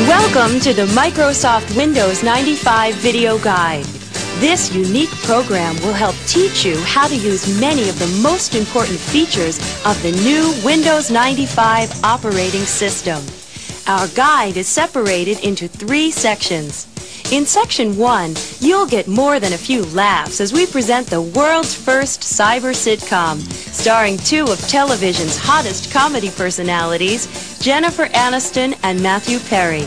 Welcome to the Microsoft Windows 95 Video Guide. This unique program will help teach you how to use many of the most important features of the new Windows 95 operating system. Our guide is separated into 3 sections. In Section 1, you'll get more than a few laughs as we present the world's first cyber sitcom, starring 2 of television's hottest comedy personalities, Jennifer Anniston and Matthew Perry.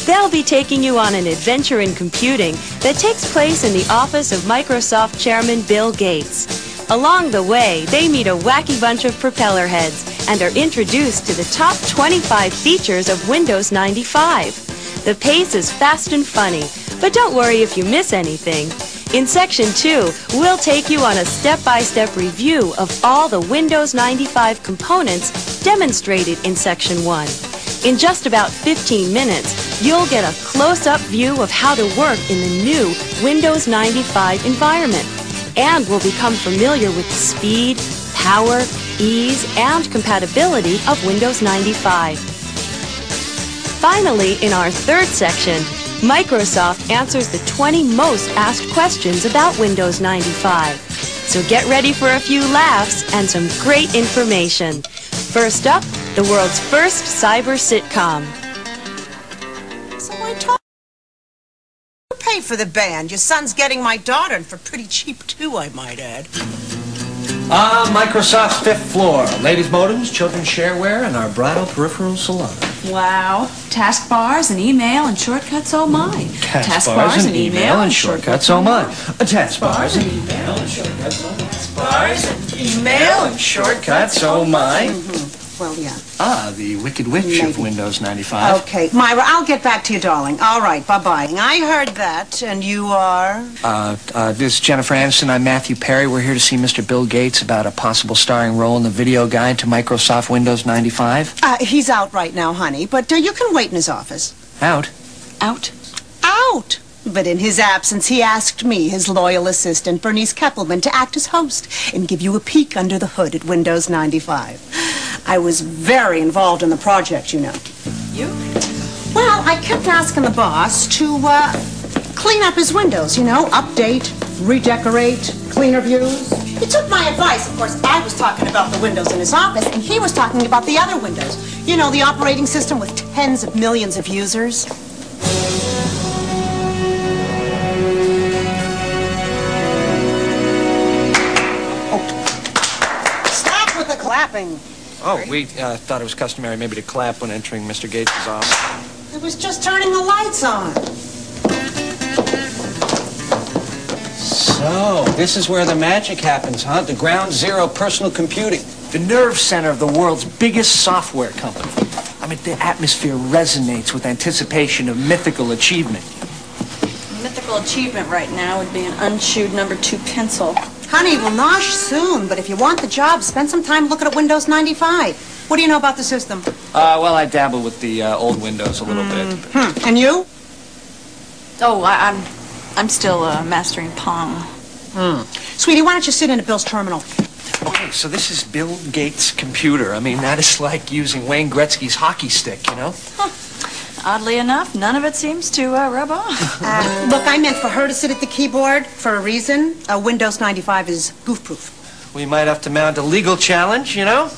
They'll be taking you on an adventure in computing that takes place in the office of Microsoft Chairman Bill Gates. Along the way, they meet a wacky bunch of propeller heads and are introduced to the top 25 features of Windows 95. The pace is fast and funny, but don't worry if you miss anything. In Section 2, we'll take you on a step-by-step review of all the Windows 95 components demonstrated in Section 1. In just about 15 minutes, you'll get a close-up view of how to work in the new Windows 95 environment, and will become familiar with the speed, power, ease, and compatibility of Windows 95. Finally, in our 3rd section, Microsoft answers the 20 most asked questions about Windows 95. So get ready for a few laughs and some great information. First up, the world's first cyber sitcom. So I told you to pay for the band. Your son's getting my daughter, and for pretty cheap, too, I might add. Microsoft's 5th floor. Ladies' modems, children's shareware, and our bridal peripheral salon. Wow. Taskbars and email and shortcuts, oh my. Taskbars and email and shortcuts, oh my. Taskbars and email and shortcuts, oh my. Taskbars and email and shortcuts, oh my. Well, yeah. The Wicked Witch of Windows 95. Okay, Myra, I'll get back to you, darling. All right, bye-bye. I heard that, and you are? This is Jennifer Anniston. I'm Matthew Perry. We're here to see Mr. Bill Gates about a possible starring role in the video guide to Microsoft Windows 95. He's out right now, honey, but you can wait in his office. Out? Out? Out! But in his absence, he asked me, his loyal assistant, Bernice Keppelman, to act as host and give you a peek under the hood at Windows 95. I was very involved in the project, you know. You? Well, I kept asking the boss to clean up his windows, you know, update, redecorate, cleaner views. He took my advice. Of course, I was talking about the windows in his office, and he was talking about the other windows. You know, the operating system with tens of millions of users. Oh. Stop with the clapping. Oh, we thought it was customary maybe to clap when entering Mr. Gates' office. It was just turning the lights on. So, this is where the magic happens, huh? The ground zero personal computing. The nerve center of the world's biggest software company. I mean, the atmosphere resonates with anticipation of mythical achievement. Mythical achievement right now would be an unchewed number 2 pencil. Honey, we'll nosh soon, but if you want the job, spend some time looking at Windows 95. What do you know about the system? Well, I dabble with the old Windows a little bit. And you? Oh, I'm still mastering Pong. Sweetie, why don't you sit in at Bill's terminal? Okay, so this is Bill Gates' computer. I mean, that is like using Wayne Gretzky's hockey stick, you know? Huh. Oddly enough, none of it seems to rub off. Look, I meant for her to sit at the keyboard for a reason. Windows 95 is goof-proof. We might have to mount a legal challenge, you know?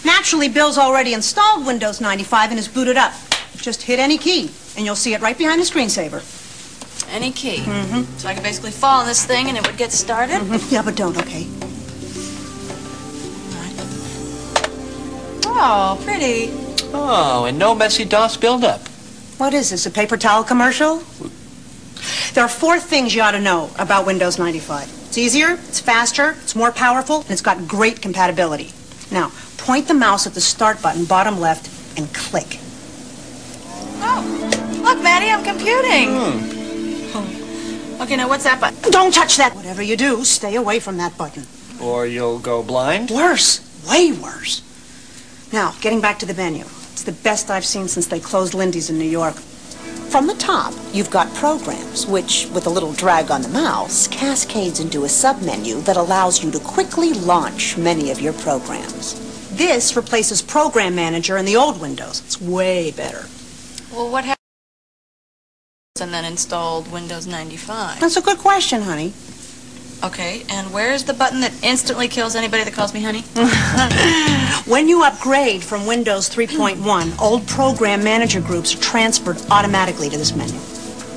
Naturally, Bill's already installed Windows 95 and is booted up. Just hit any key, and you'll see it right behind the screensaver. Any key? So I could basically fall on this thing and it would get started? Yeah, but don't, okay? Oh, pretty. Oh, and no messy DOS buildup. What is this, a paper towel commercial? There are 4 things you ought to know about Windows 95. It's easier, it's faster, it's more powerful, and it's got great compatibility. Now, point the mouse at the start button, bottom left, and click. Oh, look, Maddie, I'm computing. Okay, now what's that button? Don't touch that. Whatever you do, stay away from that button. Or you'll go blind? Worse, way worse. Now, getting back to the menu. It's the best I've seen since they closed Lindy's in New York. From the top, you've got programs, which, with a little drag on the mouse, cascades into a submenu that allows you to quickly launch many of your programs. This replaces Program Manager in the old Windows. It's way better. Well, what happened and then installed Windows 95? That's a good question, honey. Okay, and where's the button that instantly kills anybody that calls me honey? When you upgrade from Windows 3.1, old program manager groups are transferred automatically to this menu.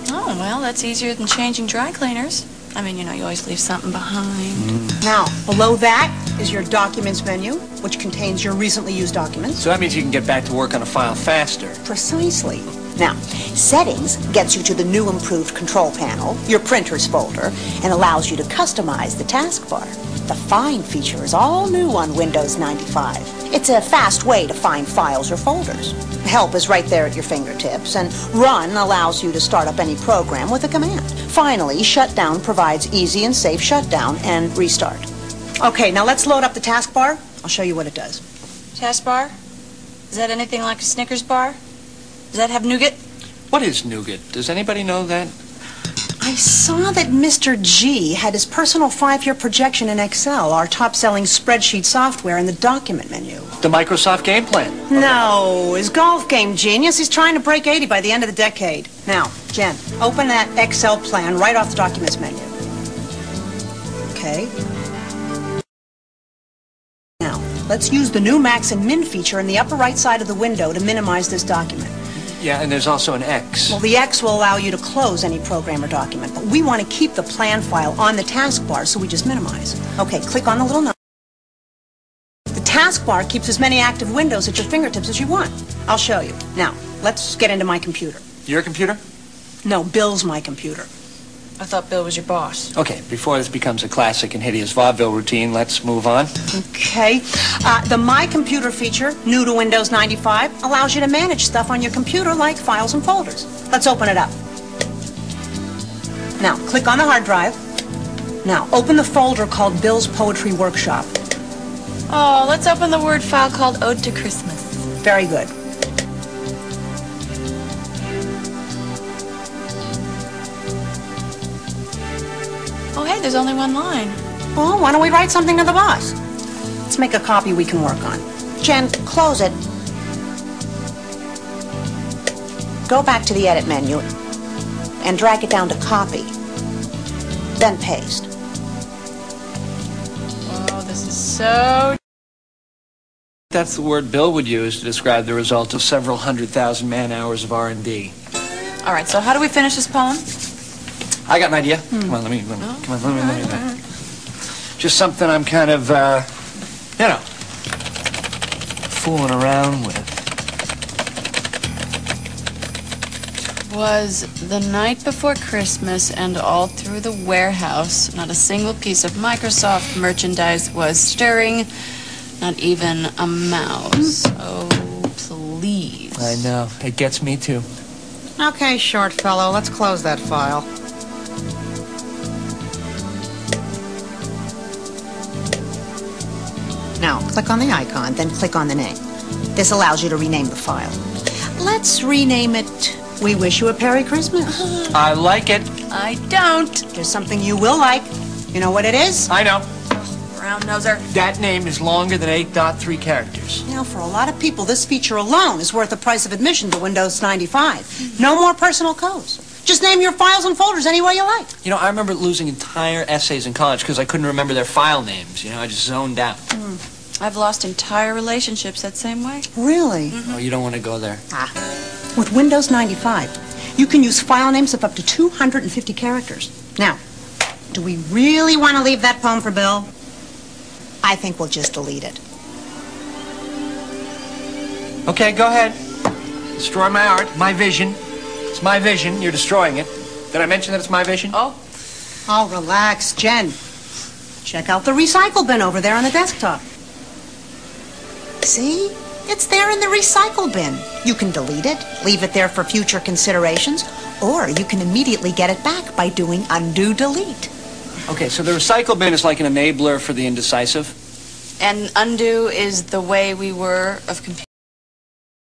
Oh, well, that's easier than changing dry cleaners. I mean, you know, you always leave something behind. Now, below that is your Documents menu, which contains your recently used documents. So that means you can get back to work on a file faster. Precisely. Now, Settings gets you to the new improved Control Panel, your Printers folder, and allows you to customize the taskbar. The Find feature is all new on Windows 95. It's a fast way to find files or folders. Help is right there at your fingertips, and Run allows you to start up any program with a command. Finally, Shutdown provides easy and safe shutdown and restart. Okay, now let's load up the taskbar. I'll show you what it does. Taskbar? Is that anything like a Snickers bar? Does that have nougat? What is nougat? Does anybody know that? I saw that Mr. G had his personal 5-year projection in Excel, our top-selling spreadsheet software, in the Document menu. The Microsoft game plan. No, his golf game genius. He's trying to break 80 by the end of the decade. Now, Jen, open that Excel plan right off the Documents menu. Okay. Now, let's use the new Max and Min feature in the upper right side of the window to minimize this document. Yeah, and there's also an X. Well, the X will allow you to close any program or document, but we want to keep the plan file on the taskbar, so we just minimize. Okay, click on the little number. The taskbar keeps as many active windows at your fingertips as you want. I'll show you. Now, let's get into my computer. Your computer? No, Bill's my computer. I thought Bill was your boss. Okay, before this becomes a classic and hideous vaudeville routine, let's move on. Okay. The My Computer feature, new to Windows 95, allows you to manage stuff on your computer like files and folders. Let's open it up. Now, click on the hard drive. Now, open the folder called Bill's Poetry Workshop. Oh, let's open the Word file called Ode to Christmas. Very good. Oh, hey, there's only one line. Well, why don't we write something to the boss? Let's make a copy we can work on. Jen, close it. Go back to the Edit menu and drag it down to Copy. Then paste. Oh, this is so... That's the word Bill would use to describe the result of several 100,000 man-hours of R&D. All right, so how do we finish this poem? I got an idea. Come on, let me. Just something I'm kind of, you know, fooling around with. Was the night before Christmas, and all through the warehouse, not a single piece of Microsoft merchandise was stirring, not even a mouse. Oh, please. I know. It gets me, too. Okay, short fellow, let's close that file. Now, click on the icon, then click on the name. This allows you to rename the file. Let's rename it, We Wish You a Merry Christmas. I like it. I don't. There's something you will like. You know what it is? I know. Brown noser. That name is longer than 8.3 characters. Now, for a lot of people, this feature alone is worth the price of admission to Windows 95. No more personal codes. Just name your files and folders any way you like. You know, I remember losing entire essays in college because I couldn't remember their file names. You know, I just zoned out. I've lost entire relationships that same way. Really? Oh, you don't want to go there. With Windows 95, you can use file names of up to 250 characters. Now, do we really want to leave that poem for Bill? I think we'll just delete it. Okay, go ahead. Destroy my art, my vision. It's my vision. You're destroying it. Did I mention that it's my vision? Oh. Oh, relax, Jen. Check out the recycle bin over there on the desktop. See? It's there in the recycle bin. You can delete it, leave it there for future considerations, or you can immediately get it back by doing undo delete. Okay, so the recycle bin is like an enabler for the indecisive. And undo is the way we were of computing.